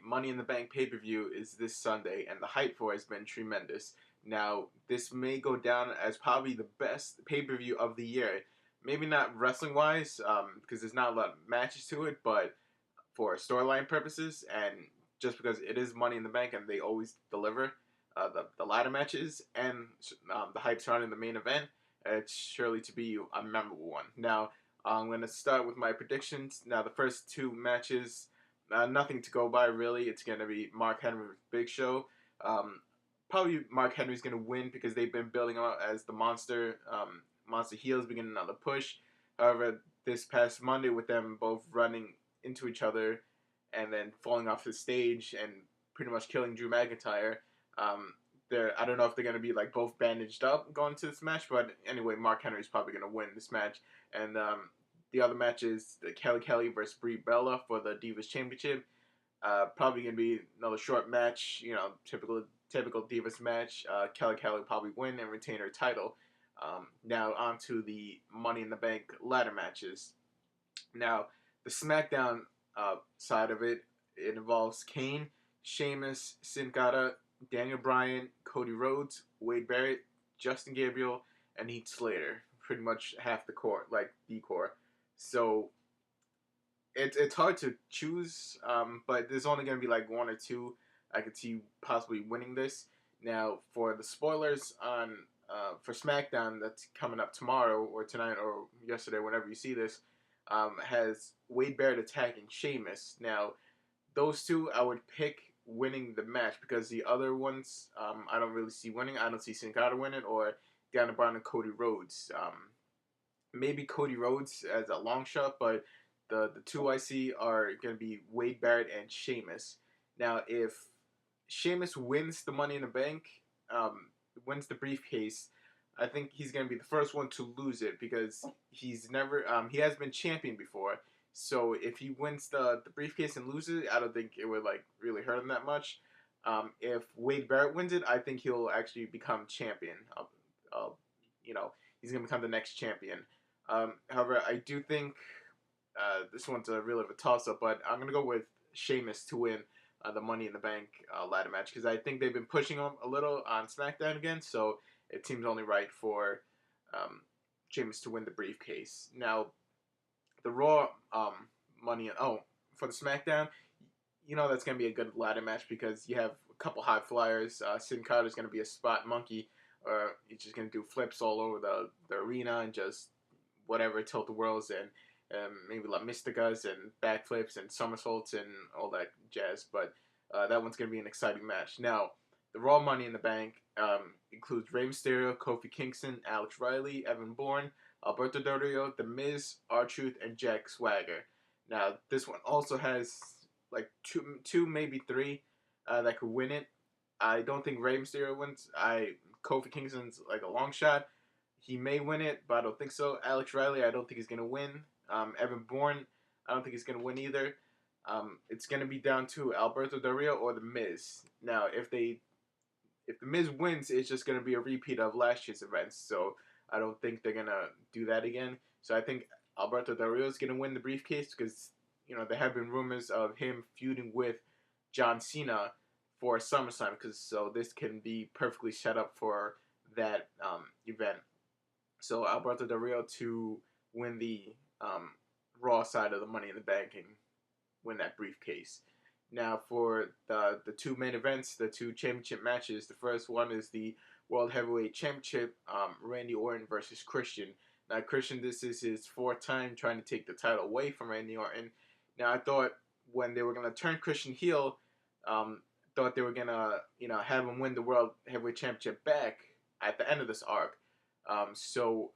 the Money in the Bank pay-per-view is this Sunday, and the hype for it has been tremendous. Now, this may go down as probably the best pay-per-view of the year. Maybe not wrestling-wise, because there's not a lot of matches to it, but for storyline purposes, and just because it is Money in the Bank and they always deliver the ladder matches and the hype surrounding the main event, it's surely to be a memorable one. Now, I'm going to start with my predictions. Now, the first two matches, nothing to go by really. It's going to be Mark Henry with Big Show. Probably Mark Henry's going to win because they've been building him up as the monster. Monster heels beginning another push. However, this past Monday with them both running into each other and then falling off the stage and pretty much killing Drew McIntyre, I don't know if they're going to be like both bandaged up going to this match, but anyway, Mark Henry's probably going to win this match. And the other match is the Kelly versus Brie Bella for the Divas Championship. Probably going to be another short match, typical Divas match. Kelly will probably win and retain her title. Now on to the Money in the Bank ladder matches. Now, the SmackDown side of it involves Kane, Sheamus, Sin Cara, Daniel Bryan, Cody Rhodes, Wade Barrett, Justin Gabriel, and Heath Slater. Pretty much half the core, like the core. So it's hard to choose, but there's only going to be like one or two I could see possibly winning this. Now, for the spoilers on for SmackDown that's coming up tomorrow or tonight or yesterday, whenever you see this, has Wade Barrett attacking Sheamus. Now, those two I would pick winning the match because the other ones I don't really see winning. I don't see Sin Cara winning or Daniel Bryan and Cody Rhodes. Maybe Cody Rhodes as a long shot, but the two I see are going to be Wade Barrett and Sheamus. Now, if Sheamus wins the Money in the Bank, wins the briefcase, I think he's going to be the first one to lose it because he's never he has been champion before. So if he wins the briefcase and loses it, I don't think it would like really hurt him that much. If Wade Barrett wins it, I think he'll actually become champion. He's gonna become the next champion. However, I do think this one's a real of a toss-up, but I'm gonna go with Sheamus to win the Money in the Bank ladder match because I think they've been pushing him a little on SmackDown again, so it seems only right for Sheamus to win the briefcase. Now, the Raw for the SmackDown, that's gonna be a good ladder match because you have a couple high flyers. Sin Cara's gonna be a spot monkey, or he's just gonna do flips all over the arena and just whatever, tilt the worlds and maybe like Mysticas and backflips and somersaults and all that jazz. But that one's going to be an exciting match. Now, the Raw Money in the Bank includes Rey Mysterio, Kofi Kingston, Alex Riley, Evan Bourne, Alberto Del Rio, The Miz, R-Truth, and Jack Swagger. Now, this one also has like two maybe three that could win it. I don't think Rey Mysterio wins. Kofi Kingston's like a long shot. He may win it, but I don't think so. Alex Riley, I don't think he's going to win. Evan Bourne, I don't think he's going to win either. It's going to be down to Alberto Del Rio or The Miz. Now, if The Miz wins, it's just going to be a repeat of last year's events. So I don't think they're going to do that again. So I think Alberto Del Rio is going to win the briefcase because, there have been rumors of him feuding with John Cena for SummerSlam so this can be perfectly set up for that event. So Alberto Del Rio to win the Raw side of the Money in the Bank and win that briefcase. Now for the two main events, the two championship matches. The first one is the World Heavyweight Championship, Randy Orton versus Christian. Now Christian, this is his fourth time trying to take the title away from Randy Orton. Now I thought when they were going to turn Christian heel, thought they were going to have him win the World Heavyweight Championship back at the end of this arc. So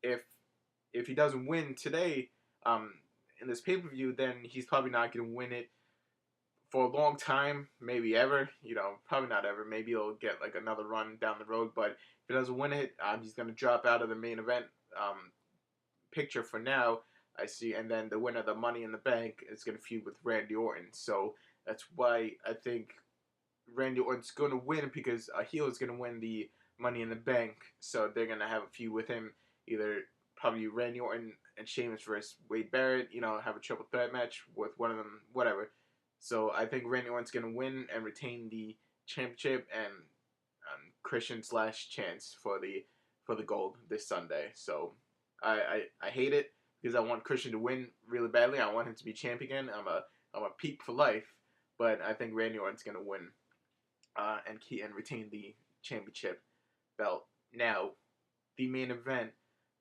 if he doesn't win today in this pay-per-view, then he's probably not going to win it for a long time, maybe ever. Probably not ever. Maybe he'll get like another run down the road, but if he doesn't win it, he's going to drop out of the main event picture for now, I see. And then the winner of the Money in the Bank is going to feud with Randy Orton. So that's why I think Randy Orton's going to win because a heel is going to win the Money in the Bank. So they're going to have a feud with him, either probably Randy Orton and Sheamus versus Wade Barrett, have a triple threat match with one of them, whatever. So I think Randy Orton's gonna win and retain the championship, and Christian slash Chance for the gold this Sunday. So I hate it because I want Christian to win really badly. I want him to be champ again. I'm a peak for life, but I think Randy Orton's gonna win and retain the championship belt. Now, the main event,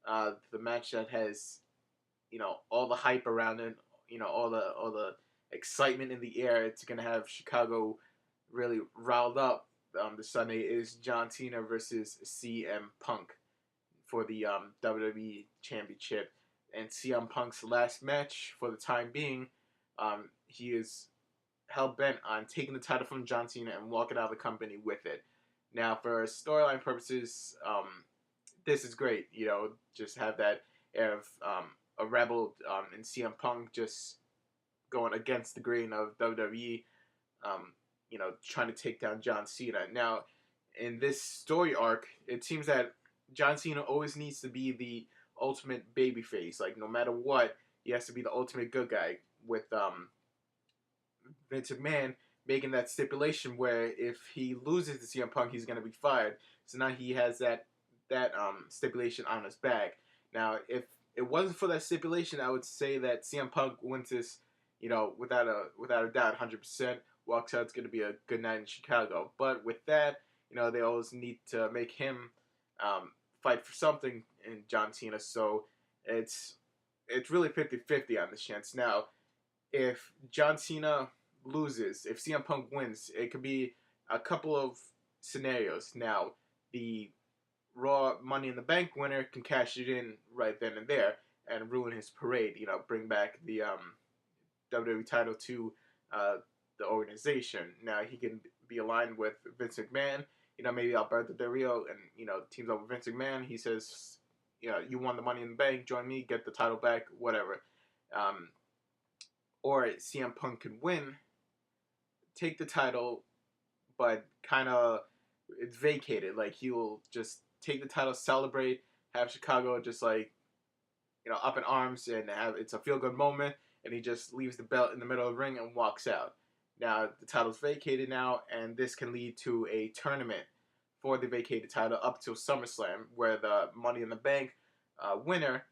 the match that has all the hype around it, all the excitement in the air. It's gonna have Chicago really riled up. This Sunday is John Cena versus CM Punk for the WWE Championship, and CM Punk's last match for the time being. He is hell bent on taking the title from John Cena and walking out of the company with it. Now, for storyline purposes, this is great. Just have that air of a rebel in CM Punk just going against the grain of WWE, trying to take down John Cena. Now, in this story arc, it seems that John Cena always needs to be the ultimate babyface. Like, no matter what, he has to be the ultimate good guy, with Vince McMahon making that stipulation where if he loses to CM Punk, he's going to be fired. So now he has that stipulation on his back. Now, if it wasn't for that stipulation, I would say that CM Punk wins this, without a doubt, 100%. Walks out, it's going to be a good night in Chicago. But with that, they always need to make him fight for something in John Cena. So it's really 50-50 on this chance. Now, if John Cena loses, if CM Punk wins, it could be a couple of scenarios. Now, the Raw Money in the Bank winner can cash it in right then and there and ruin his parade. Bring back the WWE title to the organization. Now, he can be aligned with Vince McMahon. Maybe Alberto Del Rio, and teams up with Vince McMahon. He says, you won the Money in the Bank, join me, get the title back, whatever. Or CM Punk can win, take the title, but kind of it's vacated. Like, he will just take the title, celebrate, have Chicago just like up in arms, and it's a feel good moment, and he just leaves the belt in the middle of the ring and walks out. Now, the title's vacated now, and this can lead to a tournament for the vacated title up till SummerSlam, where the Money in the Bank winner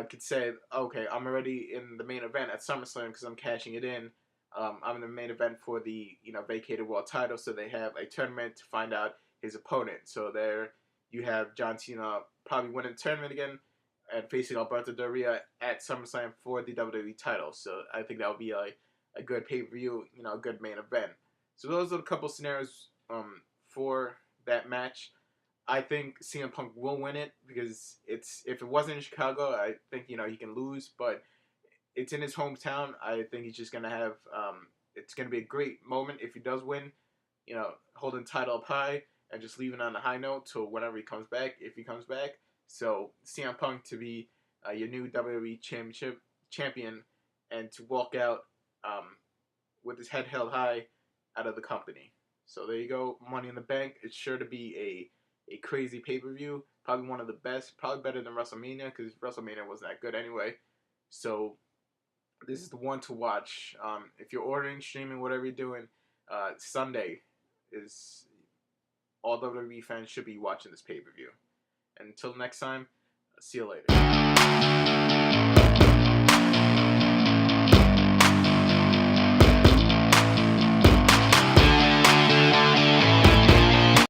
could say, okay, I'm already in the main event at SummerSlam because I'm cashing it in. I'm in the main event for the vacated world title, so they have a tournament to find out his opponent. So there you have John Cena probably winning the tournament again and facing Alberto Del Rio at SummerSlam for the WWE title. So I think that would be a good pay-per-view, a good main event. So those are a couple scenarios for that match. I think CM Punk will win it because if it wasn't in Chicago, I think he can lose, but it's in his hometown. I think he's just gonna have it's gonna be a great moment if he does win, holding title up high and just leaving on a high note till whenever he comes back, if he comes back. So CM Punk to be your new WWE Championship champion and to walk out with his head held high out of the company. So there you go, Money in the Bank. It's sure to be a crazy pay-per-view. Probably one of the best. Probably better than WrestleMania because WrestleMania wasn't that good anyway. So this is the one to watch. If you're ordering, streaming, whatever you're doing, Sunday is all WWE fans should be watching this pay-per-view. And until next time, see you later.